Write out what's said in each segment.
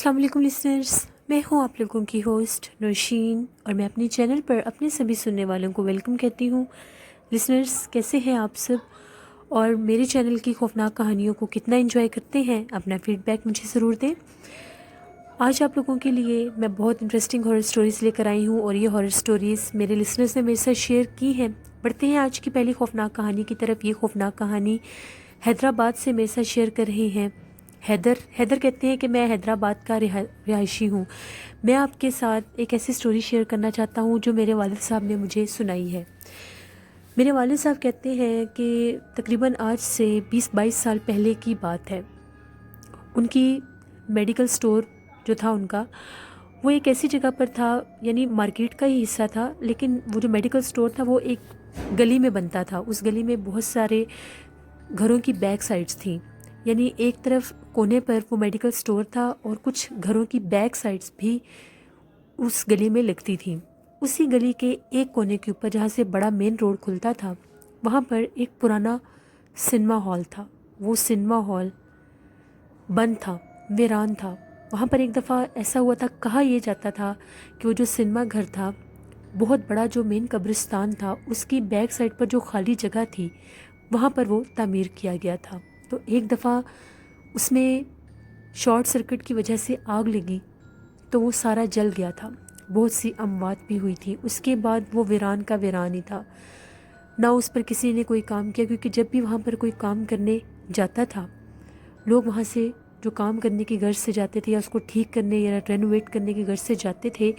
अस्सलाम वालेकुम लिसनर्स, मैं हूं आप लोगों की होस्ट नौशीन और मैं अपने चैनल पर अपने सभी सुनने वालों को वेलकम कहती हूं। लिसनर्स, कैसे हैं आप सब और मेरे चैनल की खौफनाक कहानियों को कितना एंजॉय करते हैं? अपना फीडबैक मुझे ज़रूर दें। आज आप लोगों के लिए मैं बहुत इंटरेस्टिंग हॉरर स्टोरीज़ लेकर आई हूँ और ये हॉरर स्टोरीज़ मेरे लिसनर्स ने मेरे साथ शेयर की हैं। बढ़ते हैं आज की पहली खौफनाक कहानी की तरफ। ये खौफनाक कहानी हैदराबाद से मेरे साथ शेयर कर रहे हैं हैदर कहते हैं कि मैं हैदराबाद का रिहायशी हूँ। मैं आपके साथ एक ऐसी स्टोरी शेयर करना चाहता हूँ जो मेरे वालिद साहब ने मुझे सुनाई है। मेरे वालिद साहब कहते हैं कि तकरीबन आज से 20-22 साल पहले की बात है। उनकी मेडिकल स्टोर जो था उनका, वो एक ऐसी जगह पर था, यानी मार्केट का ही हिस्सा था, लेकिन वो जो मेडिकल स्टोर था वो एक गली में बनता था। उस गली में बहुत सारे घरों की बैक साइड्स थी, यानी एक तरफ कोने पर वो मेडिकल स्टोर था और कुछ घरों की बैक साइड्स भी उस गली में लगती थी। उसी गली के एक कोने के ऊपर जहाँ से बड़ा मेन रोड खुलता था, वहाँ पर एक पुराना सिनेमा हॉल था। वो सिनेमा हॉल बंद था, वीरान था। वहाँ पर एक दफ़ा ऐसा हुआ था, कहा यह जाता था कि वो जो सिनेमा घर था, बहुत बड़ा जो मेन कब्रिस्तान था, उसकी बैक साइड पर जो खाली जगह थी वहाँ पर वो तामीर किया गया था। तो एक दफ़ा उसमें शॉर्ट सर्किट की वजह से आग लगी तो वो सारा जल गया था। बहुत सी अमवात भी हुई थी। उसके बाद वो वीरान का वीरान ही था, ना उस पर किसी ने कोई काम किया, क्योंकि जब भी वहाँ पर कोई काम करने जाता था, लोग वहाँ से जो काम करने की गर्ज से जाते थे या उसको ठीक करने या रेनोवेट करने की गर्ज से जाते थे,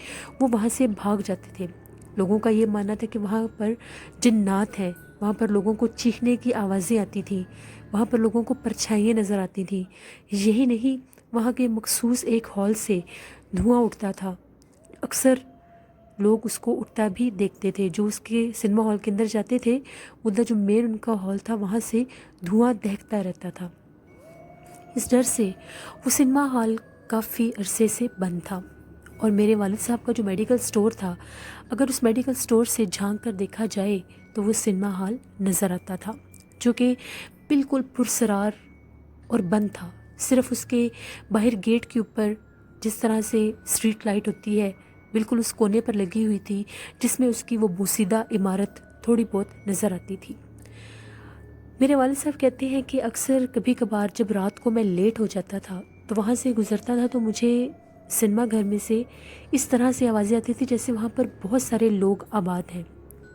वो वहाँ से भाग जाते थे। लोगों का ये मानना था कि वहाँ पर जिन्नात हैं, वहाँ पर लोगों को चीखने की आवाज़ें आती थी, वहाँ पर लोगों को परछाइयाँ नज़र आती थी। यही नहीं, वहाँ के मखसूस एक हॉल से धुआं उठता था। अक्सर लोग उसको उठता भी देखते थे। जो उसके सिनेमा हॉल के अंदर जाते थे, उधर जो मेन उनका हॉल था, वहाँ से धुआं दहकता रहता था। इस डर से वो सिनेमा हॉल काफ़ी अरसे से बंद था। और मेरे वालिद साहब का जो मेडिकल स्टोर था, अगर उस मेडिकल स्टोर से झांक कर देखा जाए तो वो सिनेमा हॉल नज़र आता था, जो कि बिल्कुल पुरसरार और बंद था। सिर्फ उसके बाहर गेट के ऊपर जिस तरह से स्ट्रीट लाइट होती है, बिल्कुल उस कोने पर लगी हुई थी, जिसमें उसकी वो बोसीदा इमारत थोड़ी बहुत नज़र आती थी। मेरे वालिद साहब कहते हैं कि अक्सर कभी कभार जब रात को मैं लेट हो जाता था तो वहाँ से गुज़रता था, तो मुझे सिनेमा घर में से इस तरह से आवाज़ें आती थी जैसे वहाँ पर बहुत सारे लोग आबाद हैं।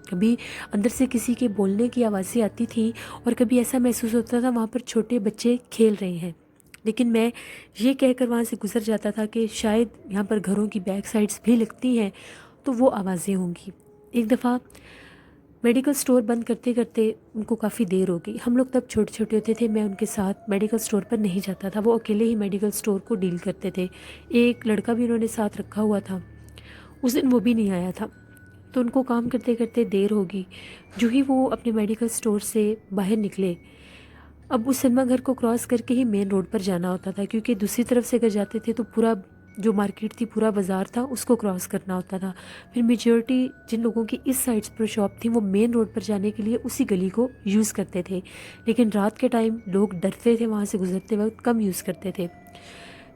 कभी अंदर से किसी के बोलने की आवाज़ें आती थी और कभी ऐसा महसूस होता था वहाँ पर छोटे बच्चे खेल रहे हैं। लेकिन मैं ये कहकर वहाँ से गुज़र जाता था कि शायद यहाँ पर घरों की बैक साइड्स भी लगती हैं, तो वो आवाज़ें होंगी। एक दफ़ा मेडिकल स्टोर बंद करते करते उनको काफ़ी देर हो गई। हम लोग तब छोटे छोटे होते थे। मैं उनके साथ मेडिकल स्टोर पर नहीं जाता था, वो अकेले ही मेडिकल स्टोर को डील करते थे। एक लड़का भी उन्होंने साथ रखा हुआ था, उस दिन वो भी नहीं आया था। तो उनको काम करते करते देर होगी। जो ही वो अपने मेडिकल स्टोर से बाहर निकले, अब उस सिनेमा घर को क्रॉस करके ही मेन रोड पर जाना होता था, क्योंकि दूसरी तरफ से अगर जाते थे तो पूरा जो मार्केट थी, पूरा बाज़ार था, उसको क्रॉस करना होता था। फिर मेजॉरिटी जिन लोगों की इस साइड्स पर शॉप थी, वो मेन रोड पर जाने के लिए उसी गली को यूज़ करते थे। लेकिन रात के टाइम लोग डरते थे, वहाँ से गुजरते वक्त कम यूज़ करते थे।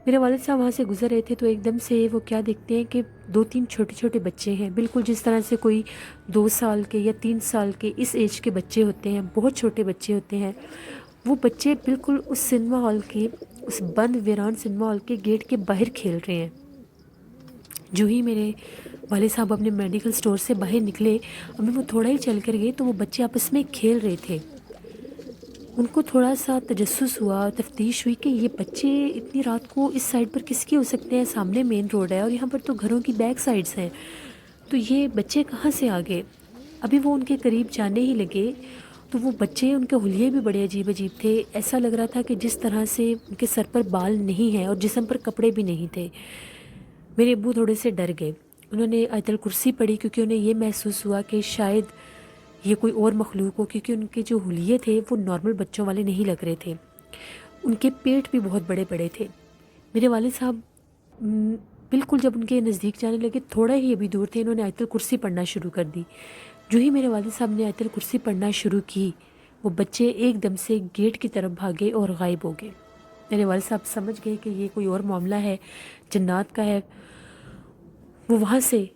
मेरे वालिद साहब वहाँ से गुजर रहे थे तो एकदम से वो क्या देखते हैं कि 2-3 छोटे छोटे बच्चे हैं, बिल्कुल जिस तरह से कोई 2 साल के या 3 साल के इस एज के बच्चे होते हैं, बहुत छोटे बच्चे होते हैं। वो बच्चे बिल्कुल उस सिनेमा हॉल के, उस बंद वीरान सिनेमा हॉल के गेट के बाहर खेल रहे हैं। जो ही मेरे वाले साहब अपने मेडिकल स्टोर से बाहर निकले, अभी वो थोड़ा ही चल कर गए तो वो बच्चे आपस में खेल रहे थे। उनको थोड़ा सा तजस्सुस हुआ, तफ्तीश हुई कि ये बच्चे इतनी रात को इस साइड पर किसके हो सकते हैं, सामने मेन रोड है और यहाँ पर तो घरों की बैक साइड्स हैं, तो ये बच्चे कहाँ से आ गए। अभी वो उनके करीब जाने ही लगे तो वो बच्चे, उनके हुलिये भी बड़े अजीब अजीब थे। ऐसा लग रहा था कि जिस तरह से उनके सर पर बाल नहीं हैं और जिस्म पर कपड़े भी नहीं थे। मेरे अब्बू थोड़े से डर गए। उन्होंने आयतल कुर्सी पढ़ी, क्योंकि उन्हें ये महसूस हुआ कि शायद ये कोई और मखलूक हो, क्योंकि उनके जो हुलिये थे वो नॉर्मल बच्चों वाले नहीं लग रहे थे। उनके पेट भी बहुत बड़े बड़े थे। मेरे वालिद साहब बिल्कुल जब उनके नज़दीक जाने लगे, थोड़ा ही अभी दूर थे, इन्होंने आयतल कुर्सी पढ़ना शुरू कर दी। जो ही मेरे वालिद साहब ने आयतल कुर्सी पढ़ना शुरू की, वो बच्चे एकदम से गेट की तरफ भागे और गायब हो गए। मेरे वालिद साहब समझ गए कि ये कोई और मामला है, जन्नात का है। वो वहाँ से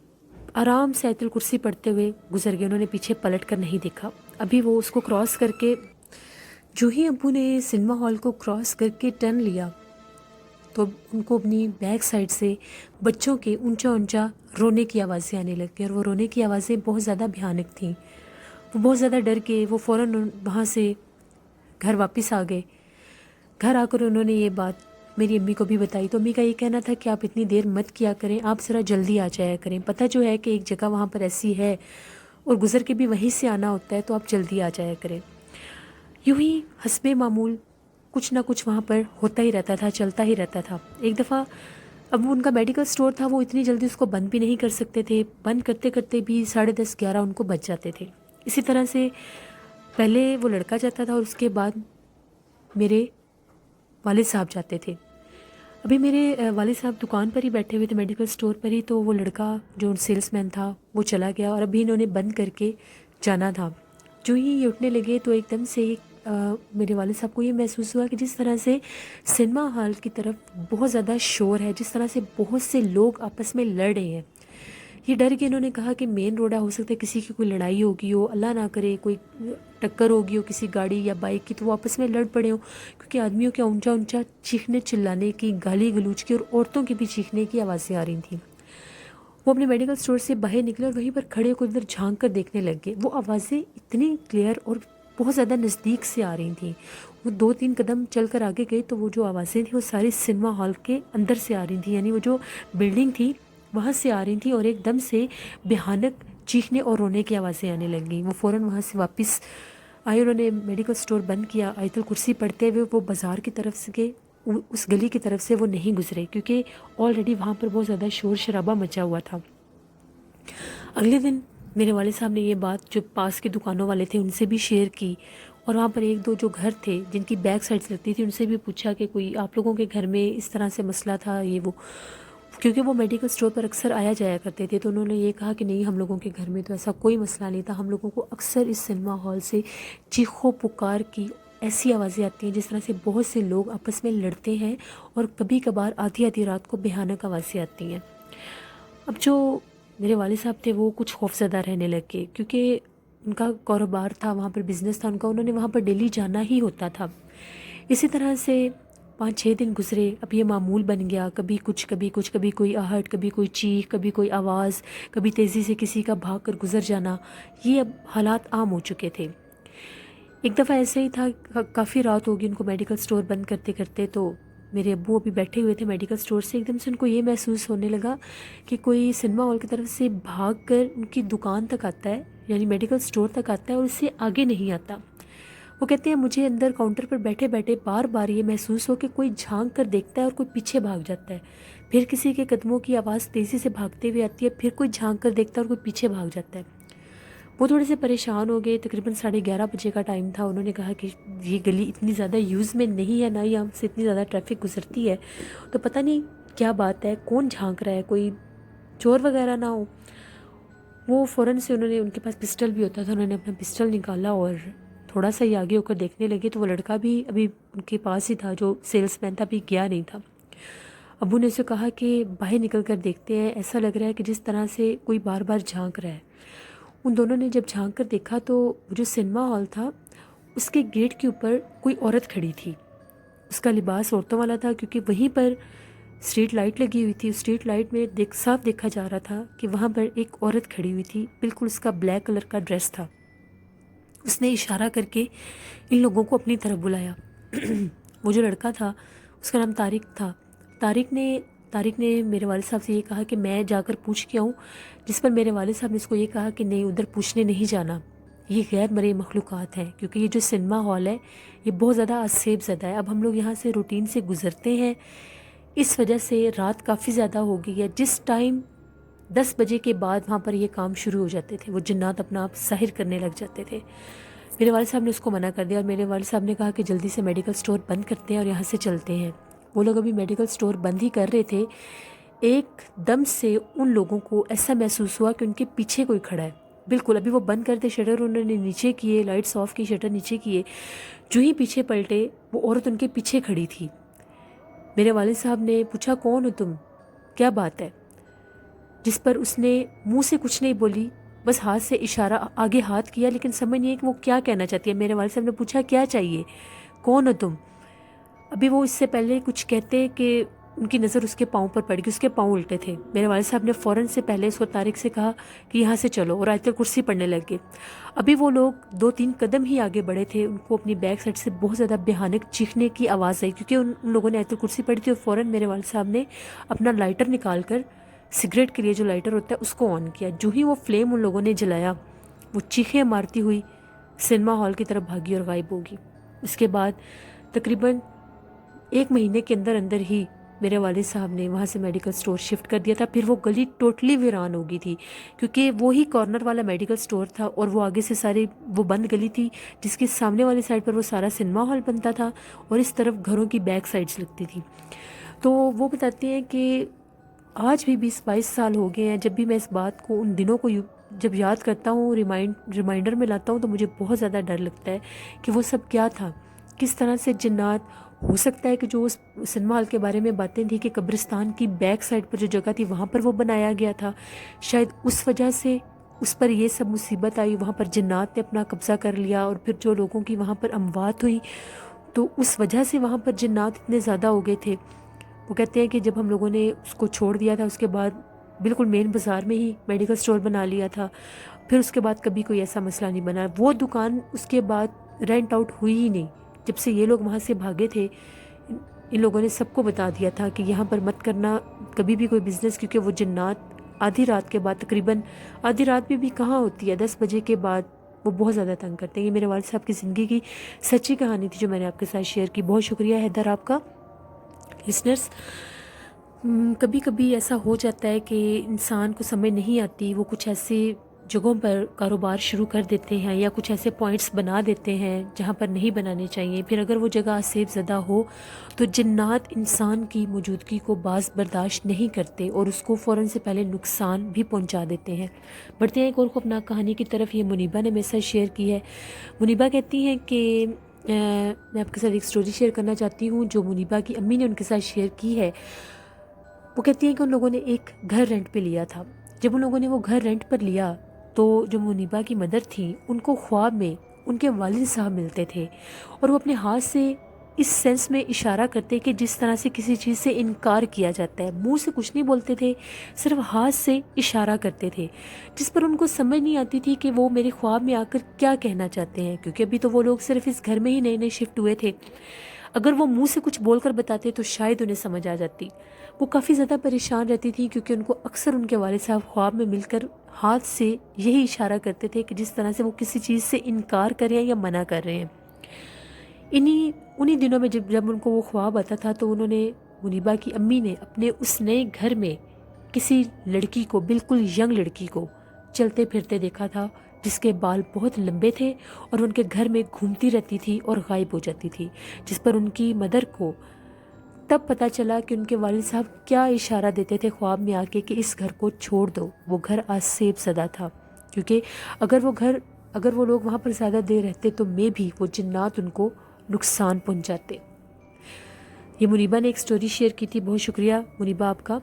आराम से आयतुल कुर्सी पढ़ते हुए गुजर गए। उन्होंने पीछे पलट कर नहीं देखा। अभी वो उसको क्रॉस करके, जो ही अब्बू ने सिनेमा हॉल को क्रॉस करके टर्न लिया तो उनको अपनी बैक साइड से बच्चों के ऊंचा ऊंचा रोने की आवाज़ें आने लग गई, और वो रोने की आवाज़ें बहुत ज़्यादा भयानक थीं। वो बहुत ज़्यादा डर के वो फ़ौरन वहाँ से घर वापस आ गए। घर आकर उन्होंने ये बात मेरी अम्मी को भी बताई, तो अम्मी का ये कहना था कि आप इतनी देर मत किया करें, आप ज़रा जल्दी आ जाया करें। पता जो है कि एक जगह वहाँ पर ऐसी है और गुज़र के भी वहीं से आना होता है, तो आप जल्दी आ जाया करें। यूँ ही हस्बे मामूल कुछ ना कुछ वहाँ पर होता ही रहता था, चलता ही रहता था। एक दफ़ा, अब उनका मेडिकल स्टोर था, वो इतनी जल्दी उसको बंद भी नहीं कर सकते थे। बंद करते करते भी 10:30-11 उनको बज जाते थे। इसी तरह से पहले वो लड़का जाता था और उसके बाद मेरे वालिद साहब जाते थे। अभी मेरे वालिद साहब दुकान पर ही बैठे हुए थे, मेडिकल स्टोर पर ही, तो वो लड़का जो सेल्समैन था वो चला गया और अभी इन्होंने बंद करके जाना था। जो ही ये उठने लगे तो एकदम से मेरे वालिद साहब को ये महसूस हुआ कि जिस तरह से सिनेमा हॉल की तरफ बहुत ज़्यादा शोर है, जिस तरह से बहुत से लोग आपस में लड़ रहे हैं। ये डर के इन्होंने कहा कि मेन रोड है, हो सकता है किसी की कोई लड़ाई होगी हो, अल्लाह ना करे कोई टक्कर होगी हो किसी गाड़ी या बाइक की, तो वो आपस में लड़ पड़े हो। क्योंकि आदमियों के ऊंचा ऊंचा चीखने चिल्लाने की, गाली गलौज की और औरतों की भी चीखने की आवाज़ें आ रही थी। वो अपने मेडिकल स्टोर से बाहर निकले और वहीं पर खड़े होकर उधर झांक कर देखने लग गए। वो आवाज़ें इतनी क्लियर और बहुत ज़्यादा नज़दीक से आ रही थी। वो 2-3 कदम चल कर आगे गए तो वो जो आवाज़ें थी वो सारी सिनेमा हॉल के अंदर से आ रही थी, यानी वो जो बिल्डिंग थी वहाँ से आ रही थी, और एकदम से भयानक चीखने और रोने की आवाज़ें आने लगी। वो फ़ौरन वहाँ से वापस आए, उन्होंने मेडिकल स्टोर बंद किया। आयतुल कुर्सी पढ़ते हुए वो बाज़ार की तरफ से गए, उस गली की तरफ से वो नहीं गुजरे क्योंकि ऑलरेडी वहाँ पर बहुत ज़्यादा शोर शराबा मचा हुआ था। अगले दिन मेरे वाले साहब ने ये बात जो पास के दुकानों वाले थे उनसे भी शेयर की, और वहाँ पर एक दो जो घर थे जिनकी बैक साइड से लगती थी उनसे भी पूछा कि कोई आप लोगों के घर में इस तरह से मसला था ये वो, क्योंकि वो मेडिकल स्टोर पर अक्सर आया जाया करते थे। तो उन्होंने ये कहा कि नहीं, हम लोगों के घर में तो ऐसा कोई मसला नहीं था। हम लोगों को अक्सर इस सिनेमा हॉल से चीखों पुकार की ऐसी आवाज़ें आती हैं जिस तरह से बहुत से लोग आपस में लड़ते हैं, और कभी कभार आधी आधी रात को भयानक आवाज़ें आती हैं। अब जो मेरे वाले साहब थे वो कुछ खौफज़दा रहने लग गए, क्योंकि उनका कारोबार था, वहाँ पर बिज़नेस था उनका, उन्होंने वहाँ पर डेली जाना ही होता था। इसी तरह से 5-6 दिन गुजरे। अब ये मामूल बन गया, कभी कुछ कभी कुछ, कभी कोई आहट, कभी कोई चीख, कभी कोई आवाज़, कभी तेज़ी से किसी का भाग कर गुजर जाना। ये अब हालात आम हो चुके थे। एक दफ़ा ऐसे ही था, काफ़ी रात होगी उनको मेडिकल स्टोर बंद करते करते, तो मेरे अब्बू अभी बैठे हुए थे मेडिकल स्टोर से, एकदम से उनको ये महसूस होने लगा कि कोई सिनेमा हॉल की तरफ से भाग कर उनकी दुकान तक आता है, यानी मेडिकल स्टोर तक आता है, और उससे आगे नहीं आता। वो कहते हैं मुझे अंदर काउंटर पर बैठे बैठे बार बार ये महसूस हो कि कोई झांक कर देखता है और कोई पीछे भाग जाता है, फिर किसी के कदमों की आवाज़ तेज़ी से भागते हुए आती है, फिर कोई झांक कर देखता है और कोई पीछे भाग जाता है। वो थोड़े से परेशान हो गए। तकरीबन 11:30 बजे का टाइम था। उन्होंने कहा कि ये गली इतनी ज़्यादा यूज़ में नहीं है, ना ही हमसे इतनी ज़्यादा ट्रैफिक गुजरती है, तो पता नहीं क्या बात है, कौन झांक रहा है, कोई चोर वगैरह ना हो। वो फ़ौरन से, उन्होंने, उनके पास पिस्टल भी होता था, उन्होंने अपना पिस्टल निकाला और थोड़ा सा ही आगे होकर देखने लगे तो वो लड़का भी अभी उनके पास ही था, जो सेल्समैन था, अभी गया नहीं था। अब्बू ने उसे कहा कि बाहर निकल कर देखते हैं, ऐसा लग रहा है कि जिस तरह से कोई बार बार झांक रहा है। उन दोनों ने जब झांक कर देखा तो जो सिनेमा हॉल था उसके गेट के ऊपर कोई औरत खड़ी थी। उसका लिबास औरतों वाला था, क्योंकि वहीं पर स्ट्रीट लाइट लगी हुई थी। उस स्ट्रीट लाइट में साफ देखा जा रहा था कि वहाँ पर एक औरत खड़ी हुई थी, बिल्कुल उसका ब्लैक कलर का ड्रेस था। उसने इशारा करके इन लोगों को अपनी तरफ बुलाया। वो जो लड़का था उसका नाम तारिक था। तारिक ने मेरे वालिद साहब से ये कहा कि मैं जाकर पूछ के आऊँ, जिस पर मेरे वालिद साहब ने इसको ये कहा कि नहीं, उधर पूछने नहीं जाना, ये गैर मरे मखलूक़ात हैं, क्योंकि ये जो सिनेमा हॉल है ये बहुत ज़्यादा असेब ज़दा है। अब हम लोग यहाँ से रूटीन से गुज़रते हैं, इस वजह से रात काफ़ी ज़्यादा हो गई है। जिस टाइम 10 बजे के बाद वहाँ पर ये काम शुरू हो जाते थे, वो जिन्नात अपना आप ज़ाहिर करने लग जाते थे। मेरे वालिद साहब ने उसको मना कर दिया और मेरे वालिद साहब ने कहा कि जल्दी से मेडिकल स्टोर बंद करते हैं और यहाँ से चलते हैं। वो लोग अभी मेडिकल स्टोर बंद ही कर रहे थे, एकदम से उन लोगों को ऐसा महसूस हुआ कि उनके पीछे कोई खड़ा है। बिल्कुल अभी वो बंद करते, शटर उन्होंने नीचे किए, लाइट्स ऑफ की, शटर नीचे किए, जो ही पीछे पलटे वो औरत उनके पीछे खड़ी थी। मेरे वालिद साहब ने पूछा, कौन हो तुम, क्या बात है? जिस पर उसने मुंह से कुछ नहीं बोली, बस हाथ से इशारा आगे हाथ किया, लेकिन समझ नहीं है कि वो क्या कहना चाहती है। मेरे वालिद साहब ने पूछा, क्या चाहिए, कौन हो तुम? अभी वो इससे पहले कुछ कहते कि उनकी नज़र उसके पाँव पर पड़ गई, उसके पाँव उल्टे थे। मेरे वालिद साहब ने फ़ौरन से पहले उसको तारिक से कहा कि यहाँ से चलो, और आयतल कुर्सी पढ़ने लग गए। अभी वो लोग 2-3 कदम ही आगे बढ़े थे, उनको अपनी बैक साइड से बहुत ज़्यादा भयानक चीखने की आवाज़ आई, क्योंकि उन लोगों ने आयतल कुर्सी पढ़ी थी। और फ़ौरन मेरे वालिद साहब ने अपना लाइटर निकाल कर, सिगरेट के लिए जो लाइटर होता है, उसको ऑन किया। जो ही वो फ्लेम उन लोगों ने जलाया, वो चीखें मारती हुई सिनेमा हॉल की तरफ भागी और गायब होगी। इसके बाद तकरीबन 1 महीने के अंदर अंदर ही मेरे वालिद साहब ने वहाँ से मेडिकल स्टोर शिफ्ट कर दिया था। फिर वो गली टोटली वीरान हो गई थी, क्योंकि वो ही कॉर्नर वाला मेडिकल स्टोर था, और वो आगे से सारी वो बंद गली थी, जिसके सामने वाली साइड पर वो सारा सिनेमा हॉल बनता था, और इस तरफ घरों की बैक साइड्स लगती थी। तो वो बताते हैं कि आज भी 20-22 साल हो गए हैं, जब भी मैं इस बात को, उन दिनों को जब याद करता हूँ, रिमाइंडर में लाता हूँ, तो मुझे बहुत ज़्यादा डर लगता है कि वो सब क्या था, किस तरह से जिन्नात। हो सकता है कि जो उस सिनेमा हॉल के बारे में बातें थी कि कब्रिस्तान की बैक साइड पर जो जगह थी वहाँ पर वो बनाया गया था, शायद उस वजह से उस पर ये सब मुसीबत आई, वहाँ पर जिन्नात ने अपना कब्ज़ा कर लिया, और फिर जो लोगों की वहाँ पर अमवात हुई, तो उस वजह से वहाँ पर जिन्नात इतने ज़्यादा हो गए थे। वो कहते हैं कि जब हम लोगों ने उसको छोड़ दिया था, उसके बाद बिल्कुल मेन बाज़ार में ही मेडिकल स्टोर बना लिया था, फिर उसके बाद कभी कोई ऐसा मसला नहीं बना। वो दुकान उसके बाद रेंट आउट हुई ही नहीं। जब से ये लोग वहाँ से भागे थे, इन लोगों ने सबको बता दिया था कि यहाँ पर मत करना कभी भी कोई बिज़नेस, क्योंकि वो जिन्नात आधी रात के बाद, तकरीबन आधी रात में भी कहाँ होती है, 10 बजे के बाद वो बहुत ज़्यादा तंग करते हैं। ये मेरे वालिद साहब की ज़िंदगी की सच्ची कहानी थी जो मैंने आपके साथ शेयर की। बहुत शुक्रिया हैदर आपका। लिसनर्स, कभी कभी ऐसा हो जाता है कि इंसान को समझ नहीं आती, वो कुछ ऐसे जगहों पर कारोबार शुरू कर देते हैं या कुछ ऐसे पॉइंट्स बना देते हैं जहाँ पर नहीं बनाने चाहिए। फिर अगर वो जगह आसेब ज़दा हो तो जिन्नात इंसान की मौजूदगी को बाज़ बर्दाश्त नहीं करते और उसको फ़ौरन से पहले नुकसान भी पहुँचा देते हैं। बढ़ते हैं एक और खौफनाक कहानी की तरफ। ये मुनीबा ने मेरे साथ शेयर की है। मुनीबा कहती हैं कि मैं आपके साथ एक स्टोरी शेयर करना चाहती हूँ जो मुनीबा की अम्मी ने उनके साथ शेयर की है। वो कहती हैं कि उन लोगों ने एक घर रेंट पे लिया था। जब उन लोगों ने वो घर रेंट पर लिया तो जो मुनीबा की मदर थी, उनको ख्वाब में उनके वालिद साहब मिलते थे, और वो अपने हाथ से इस सेंस में इशारा करते कि जिस तरह से किसी चीज़ से इनकार किया जाता है। मुंह से कुछ नहीं बोलते थे, सिर्फ हाथ से इशारा करते थे, जिस पर उनको समझ नहीं आती थी कि वो मेरे ख्वाब में आकर क्या कहना चाहते हैं, क्योंकि अभी तो वो लोग सिर्फ इस घर में ही नए नए शिफ्ट हुए थे। अगर वो मुंह से कुछ बोलकर बताते तो शायद उन्हें समझ आ जाती। वो काफ़ी ज़्यादा परेशान रहती थी, क्योंकि उनको अक्सर उनके वालिद साहब ख्वाब में मिलकर हाथ से यही इशारा करते थे कि जिस तरह से वो किसी चीज़ से इनकार कर रहे हैं या मना कर रहे हैं। उन्हीं दिनों में जब उनको वो ख्वाब आता था, तो उन्होंने, मुनीबा की अम्मी ने, अपने उस नए घर में किसी लड़की को, बिल्कुल यंग लड़की को चलते फिरते देखा था, जिसके बाल बहुत लंबे थे और उनके घर में घूमती रहती थी और गायब हो जाती थी। जिस पर उनकी मदर को तब पता चला कि उनके वालिद साहब क्या इशारा देते थे ख्वाब में आके कि इस घर को छोड़ दो। वो घर आसेब ज़दा था, क्योंकि अगर वो लोग वहाँ पर ज़्यादा देर रहते तो मे भी वो जिन्नात उनको नुकसान पहुँचाते। ये मुनीबा ने एक स्टोरी शेयर की थी। बहुत शुक्रिया मुनीबा आपका।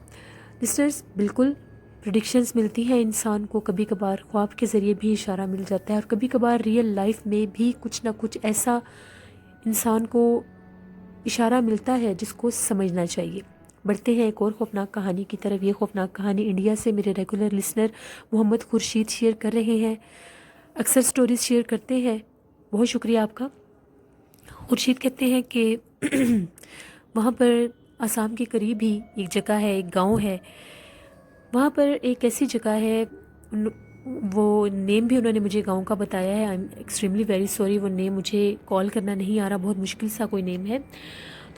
लिस्टर्स, बिल्कुल प्रेडिक्शंस मिलती हैं इंसान को, कभी कभार ख्वाब के ज़रिए भी इशारा मिल जाता है, और कभी कभार रियल लाइफ में भी कुछ ना कुछ ऐसा इंसान को इशारा मिलता है जिसको समझना चाहिए। बढ़ते हैं एक और खौफनाक कहानी की तरफ। ये खौफनाक कहानी इंडिया से मेरे regular listener Mohammad Khurshid share कर रहे हैं। अक्सर स्टोरीज शेयर करते हैं, बहुत शुक्रिया आपका। खुर्शीद कहते हैं कि वहाँ पर आसाम के करीब ही एक जगह है, एक गांव है। वहाँ पर एक ऐसी जगह है, वो नेम भी उन्होंने मुझे गांव का बताया है। I am extremely very sorry, वो नेम मुझे कॉल करना नहीं आ रहा, बहुत मुश्किल सा कोई नेम है।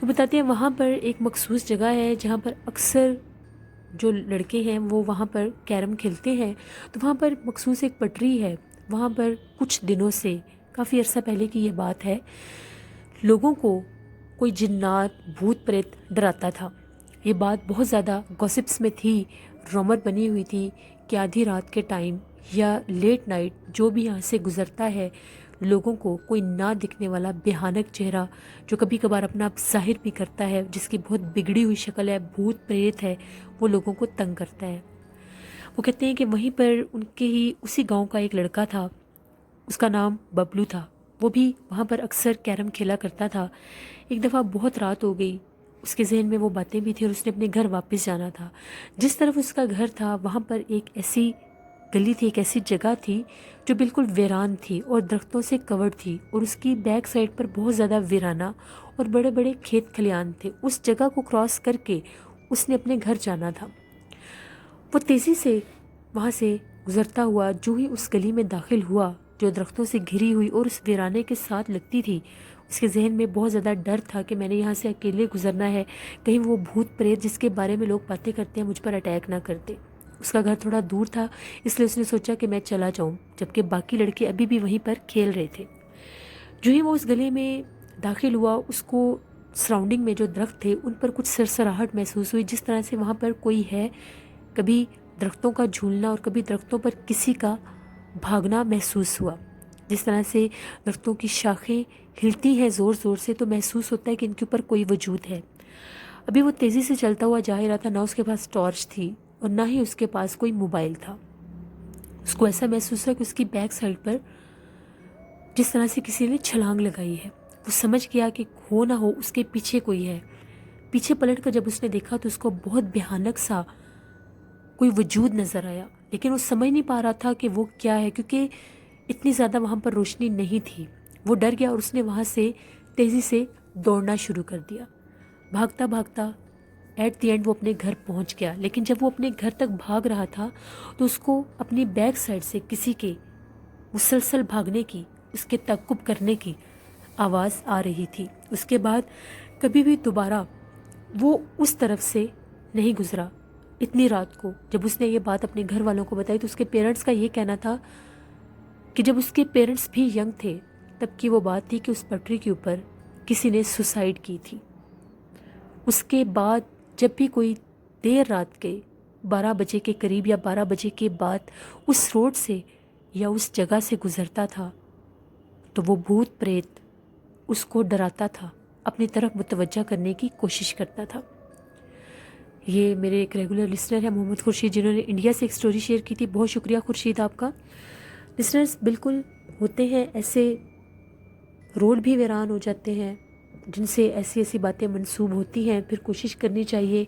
तो बताते हैं वहाँ पर एक मखसूस जगह है जहाँ पर अक्सर जो लड़के हैं वो वहाँ पर कैरम खेलते हैं। तो वहाँ पर मखसूस एक पटरी है। वहाँ पर कुछ दिनों से, काफ़ी अर्सा पहले की ये बात है, लोगों को कोई जिन्नात, भूत प्रेत डराता था। ये बात बहुत ज़्यादा गॉसिप्स में थी, रूमर बनी हुई थी कि आधी रात के टाइम या लेट नाइट जो भी यहाँ से गुज़रता है, लोगों को कोई ना दिखने वाला भयानक चेहरा जो कभी कभार अपना आप जाहिर भी करता है, जिसकी बहुत बिगड़ी हुई शक्ल है, भूत प्रेत है, वो लोगों को तंग करता है। वो कहते हैं कि वहीं पर उनके ही उसी गांव का एक लड़का था, उसका नाम बबलू था। वो भी वहाँ पर अक्सर कैरम खेला करता था। एक दफ़ा बहुत रात हो गई, उसके जहन में वो बातें भी थी और उसने अपने घर वापस जाना था। जिस तरफ उसका घर था वहाँ पर एक ऐसी गली थी, एक ऐसी जगह थी जो बिल्कुल वीरान थी और दरख्तों से कवर्ड थी, और उसकी बैक साइड पर बहुत ज़्यादा वीराना और बड़े बड़े खेत खलियान थे। उस जगह को क्रॉस करके उसने अपने घर जाना था। वो तेज़ी से वहाँ से गुजरता हुआ जो ही उस गली में दाखिल हुआ जो दरख्तों से घिरी हुई और उस वीराने के साथ लगती थी, उसके जहन में बहुत ज़्यादा डर था कि मैंने यहाँ से अकेले गुजरना है, कहीं वो भूत प्रेत जिसके बारे में लोग बातें करते हैं मुझ पर अटैक ना कर दे। उसका घर थोड़ा दूर था, इसलिए उसने सोचा कि मैं चला जाऊँ, जबकि बाकी लड़के अभी भी वहीं पर खेल रहे थे। जो ही वो उस गली में दाखिल हुआ, उसको सराउंडिंग में जो दरख्त थे उन पर कुछ सरसराहट महसूस हुई, जिस तरह से वहाँ पर कोई है। कभी दरख्तों का झूलना और कभी दरख्तों पर किसी का भागना महसूस हुआ। जिस तरह से दरख्तों की शाखें हिलती हैं ज़ोर ज़ोर से, तो महसूस होता है कि इनके ऊपर कोई वजूद है। अभी वो तेज़ी से चलता हुआ जा ही रहा था, ना उसके पास टॉर्च थी और ना ही उसके पास कोई मोबाइल था। उसको ऐसा महसूस हुआ कि उसकी बैक साइड पर जिस तरह से किसी ने छलांग लगाई है। वो समझ गया कि हो ना हो उसके पीछे कोई है। पीछे पलट कर जब उसने देखा तो उसको बहुत भयानक सा कोई वजूद नज़र आया, लेकिन वो समझ नहीं पा रहा था कि वो क्या है, क्योंकि इतनी ज़्यादा वहाँ पर रोशनी नहीं थी। वो डर गया और उसने वहाँ से तेज़ी से दौड़ना शुरू कर दिया। भागता भागता एट द एंड वो अपने घर पहुँच गया। लेकिन जब वो अपने घर तक भाग रहा था तो उसको अपनी बैक साइड से किसी के मुसलसल भागने की, उसके तक़ुब करने की आवाज़ आ रही थी। उसके बाद कभी भी दोबारा वो उस तरफ से नहीं गुजरा। इतनी रात को जब उसने ये बात अपने घर वालों को बताई तो उसके पेरेंट्स का ये कहना था कि जब उसके पेरेंट्स भी यंग थे तब की वो बात थी कि उस पटरी के ऊपर किसी ने सुसाइड की थी। उसके बाद जब भी कोई देर रात के 12 बजे के करीब या 12 बजे के बाद उस रोड से या उस जगह से गुजरता था तो वो भूत प्रेत उसको डराता था, अपनी तरफ मुतवज्जा करने की कोशिश करता था। ये मेरे एक रेगुलर लिसनर है मोहम्मद खुर्शीद, जिन्होंने इंडिया से एक स्टोरी शेयर की थी। बहुत शुक्रिया खुर्शीद आपका। लिसनर्स, बिल्कुल होते हैं ऐसे, रोड भी वीरान हो जाते हैं जिनसे ऐसी ऐसी बातें मंसूब होती हैं। फिर कोशिश करनी चाहिए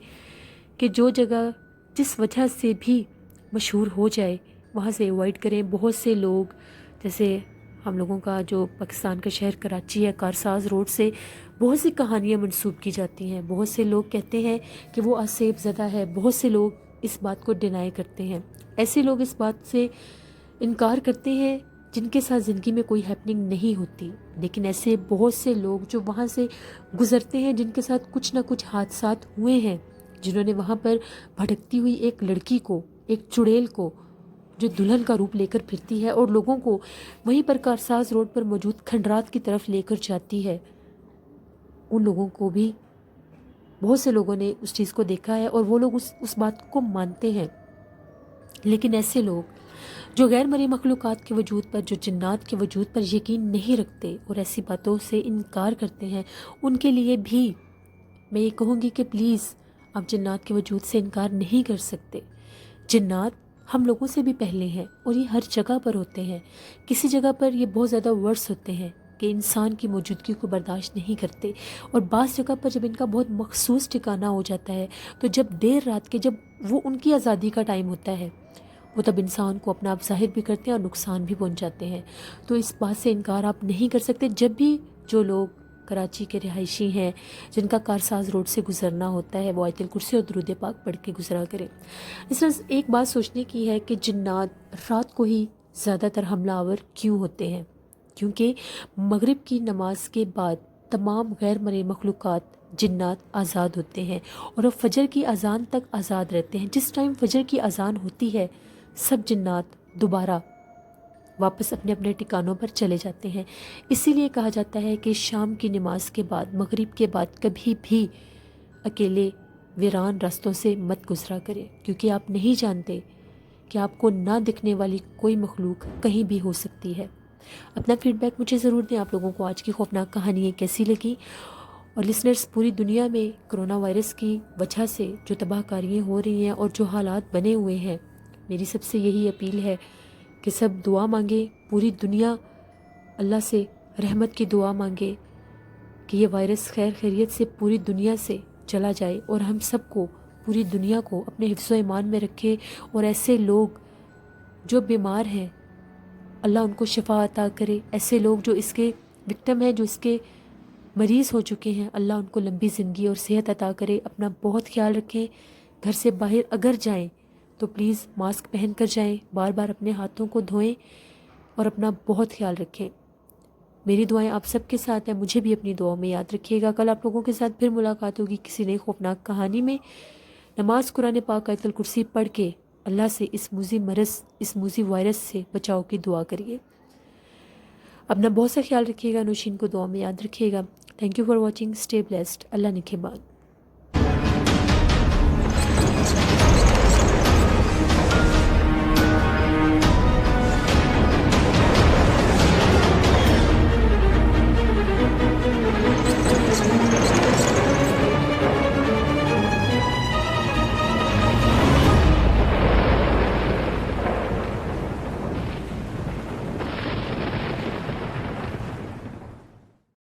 कि जो जगह जिस वजह से भी मशहूर हो जाए वहाँ से अवॉइड करें। बहुत से लोग, जैसे हम लोगों का जो पाकिस्तान का शहर कराची है, कारसाज रोड से बहुत सी कहानियाँ मंसूब की जाती हैं। बहुत से लोग कहते हैं कि वो आसेब ज़दा है। बहुत से लोग इस बात को डिनाई करते हैं। ऐसे लोग इस बात से इनकार करते हैं जिनके साथ ज़िंदगी में कोई हैपनिंग नहीं होती। लेकिन ऐसे बहुत से लोग जो वहाँ से गुज़रते हैं, जिनके साथ कुछ ना कुछ हादसात हुए हैं, जिन्होंने वहाँ पर भटकती हुई एक लड़की को, एक चुड़ैल को जो दुल्हन का रूप लेकर फिरती है और लोगों को वहीं पर कारसाज रोड पर मौजूद खंडरात की तरफ लेकर जाती है, उन लोगों को भी बहुत से लोगों ने उस चीज़ को देखा है और वो लोग उस बात को मानते हैं। लेकिन ऐसे लोग जो गैर मरी मखलूक़ात के वजूद पर, जो जिन्नात के वजूद पर यकीन नहीं रखते और ऐसी बातों से इनकार करते हैं, उनके लिए भी मैं ये कहूँगी कि प्लीज़ आप जिन्नात के वजूद से इनकार नहीं कर सकते। जिन्नात हम लोगों से भी पहले हैं और ये हर जगह पर होते हैं। किसी जगह पर ये बहुत ज़्यादा वर्स होते हैं कि इंसान की मौजूदगी को बर्दाश्त नहीं करते, और बाज़ जगह पर जब इनका बहुत मखसूस ठिकाना हो जाता है तो जब देर रात के, जब वो उनकी आज़ादी का टाइम होता है, वो तब इंसान को अपना आप ज़ाहिर भी करते हैं और नुकसान भी पहुंचाते हैं। तो इस बात से इनकार आप नहीं कर सकते। जब भी जो लोग कराची के रिहायशी हैं जिनका कारसाज रोड से गुज़रना होता है, वो आयतुल कुर्सी और दुरूद पाक पढ़ के गुजरा करें। इसलिए एक बात सोचने की है कि जिन्नात रात को ही ज़्यादातर हमलावर क्यों होते हैं? क्योंकि मगरिब की नमाज के बाद तमाम गैर मरे मखलूक़ात जिन्नात आज़ाद होते हैं और वो फजर की अजान तक आज़ाद रहते हैं। जिस टाइम फजर की अजान होती है, सब जिन्नात दोबारा वापस अपने अपने ठिकानों पर चले जाते हैं। इसीलिए कहा जाता है कि शाम की नमाज के बाद, मगरिब के बाद कभी भी अकेले वीरान रास्तों से मत गुजरा करें, क्योंकि आप नहीं जानते कि आपको ना दिखने वाली कोई मखलूक कहीं भी हो सकती है। اپنا فیڈ بیک مجھے ضرور دیں، آپ لوگوں کو آج کی خوفناک کہانی کیسی لگی۔ اور لسنرز، پوری دنیا میں کرونا وائرس کی وجہ سے جو تباہ کاریاں ہو رہی ہیں اور جو حالات بنے ہوئے ہیں، میری سب سے یہی اپیل ہے کہ سب دعا مانگے، پوری دنیا اللہ سے رحمت کی دعا مانگے کہ یہ وائرس خیر خیریت سے پوری دنیا سے چلا جائے، اور ہم سب کو، پوری دنیا کو اپنے حفظ و ایمان میں رکھے، اور ایسے لوگ جو بیمار ہیں اللہ ان کو شفا عطا کرے، ایسے لوگ جو اس کے وکٹم ہیں، جو اس کے مریض ہو چکے ہیں، اللہ ان کو لمبی زندگی اور صحت عطا کرے۔ اپنا بہت خیال رکھیں، گھر سے باہر اگر جائیں تو پلیز ماسک پہن کر جائیں، بار بار اپنے ہاتھوں کو دھوئیں اور اپنا بہت خیال رکھیں۔ میری دعائیں آپ سب کے ساتھ ہیں، مجھے بھی اپنی دعاؤں میں یاد رکھیے گا۔ کل آپ لوگوں کے ساتھ پھر ملاقات ہوگی کسی نئی خوفناک کہانی میں۔ نماز، قرآن پاک، آیت الکرسی پڑھ کے اللہ سے اس موذی مرض، اس موذی وائرس سے بچاؤ کی دعا کریے۔ اپنا بہت سا خیال رکھیے گا، نوشین کو دعا میں یاد رکھیے گا۔ Thank you for watching, stay blessed, اللہ نگہبان۔